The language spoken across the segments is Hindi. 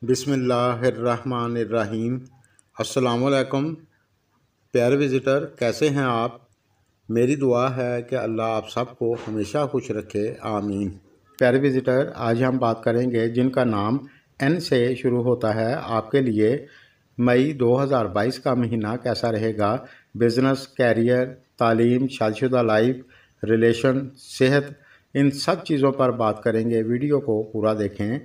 बिस्मिल्लाहिर्रहमानिर्रहीम। अस्सलामुअलैकुम प्यारे विज़िटर, कैसे हैं आप। मेरी दुआ है कि अल्लाह आप सबको हमेशा खुश रखे, आमीन। प्यारे विज़िटर, आज हम बात करेंगे जिनका नाम एन से शुरू होता है, आपके लिए मई 2022 का महीना कैसा रहेगा। बिज़नेस, कैरियर, तालीम, शादीशुदा लाइफ, रिलेशन, सेहत, इन सब चीज़ों पर बात करेंगे। वीडियो को पूरा देखें।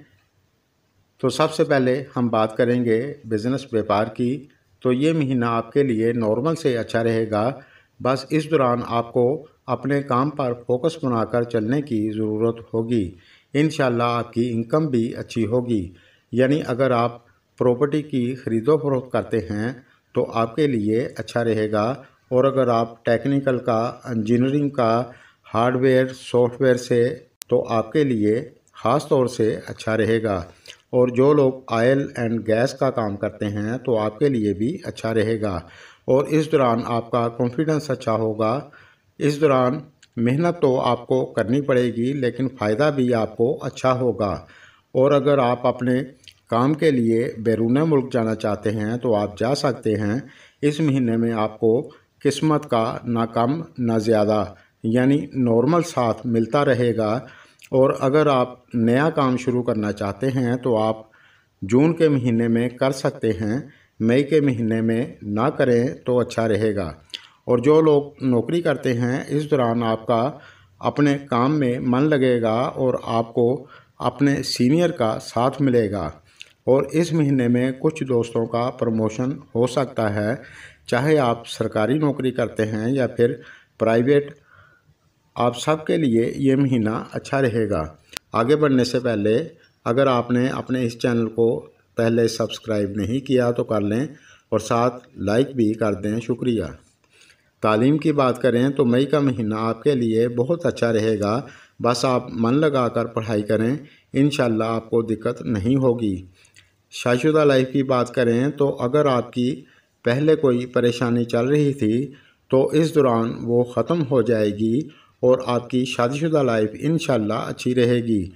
तो सबसे पहले हम बात करेंगे बिज़नेस व्यापार की। तो ये महीना आपके लिए नॉर्मल से अच्छा रहेगा। बस इस दौरान आपको अपने काम पर फोकस बनाकर चलने की ज़रूरत होगी। इंशाल्लाह आपकी इनकम भी अच्छी होगी। यानी अगर आप प्रॉपर्टी की ख़रीदो फरोख्त करते हैं तो आपके लिए अच्छा रहेगा। और अगर आप टेक्निकल का, इंजीनियरिंग का, हार्डवेयर, सॉफ्टवेयर से, तो आपके लिए ख़ास तौर से अच्छा रहेगा। और जो लोग ऑयल एंड गैस का काम करते हैं तो आपके लिए भी अच्छा रहेगा। और इस दौरान आपका कॉन्फिडेंस अच्छा होगा। इस दौरान मेहनत तो आपको करनी पड़ेगी लेकिन फ़ायदा भी आपको अच्छा होगा। और अगर आप अपने काम के लिए बैरून मुल्क जाना चाहते हैं तो आप जा सकते हैं। इस महीने में आपको किस्मत का ना कम ना ज़्यादा, यानी नॉर्मल साथ मिलता रहेगा। और अगर आप नया काम शुरू करना चाहते हैं तो आप जून के महीने में कर सकते हैं, मई के महीने में ना करें तो अच्छा रहेगा। और जो लोग नौकरी करते हैं, इस दौरान आपका अपने काम में मन लगेगा और आपको अपने सीनियर का साथ मिलेगा। और इस महीने में कुछ दोस्तों का प्रमोशन हो सकता है, चाहे आप सरकारी नौकरी करते हैं या फिर प्राइवेट। आप सबके लिए ये महीना अच्छा रहेगा। आगे बढ़ने से पहले अगर आपने अपने इस चैनल को पहले सब्सक्राइब नहीं किया तो कर लें और साथ लाइक भी कर दें, शुक्रिया। तालीम की बात करें तो मई का महीना आपके लिए बहुत अच्छा रहेगा। बस आप मन लगाकर पढ़ाई करें, इंशाल्लाह आपको दिक्कत नहीं होगी। शादीशुदा लाइफ की बात करें तो अगर आपकी पहले कोई परेशानी चल रही थी तो इस दौरान वो ख़त्म हो जाएगी और आपकी शादीशुदा लाइफ इंशाल्लाह अच्छी रहेगी।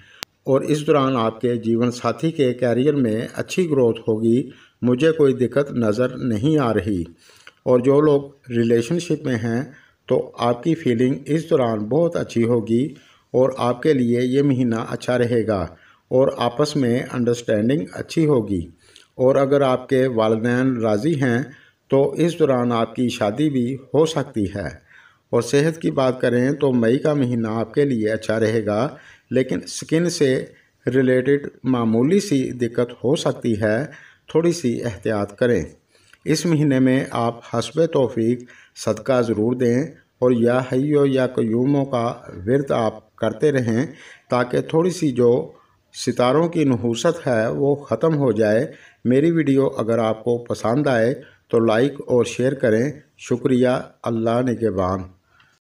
और इस दौरान आपके जीवन साथी के कैरियर में अच्छी ग्रोथ होगी। मुझे कोई दिक्कत नज़र नहीं आ रही। और जो लोग रिलेशनशिप में हैं तो आपकी फीलिंग इस दौरान बहुत अच्छी होगी और आपके लिए ये महीना अच्छा रहेगा और आपस में अंडरस्टैंडिंग अच्छी होगी। और अगर आपके वालिदैन राज़ी हैं तो इस दौरान आपकी शादी भी हो सकती है। और सेहत की बात करें तो मई का महीना आपके लिए अच्छा रहेगा, लेकिन स्किन से रिलेटेड मामूली सी दिक्कत हो सकती है, थोड़ी सी एहतियात करें। इस महीने में आप हस्बे तौफीक सदका ज़रूर दें और या हय्यो या क़य्यूमों का विर्द आप करते रहें ताकि थोड़ी सी जो सितारों की नहूसत है वो ख़त्म हो जाए। मेरी वीडियो अगर आपको पसंद आए तो लाइक और शेयर करें, शुक्रिया। अल्लाह निगहबान।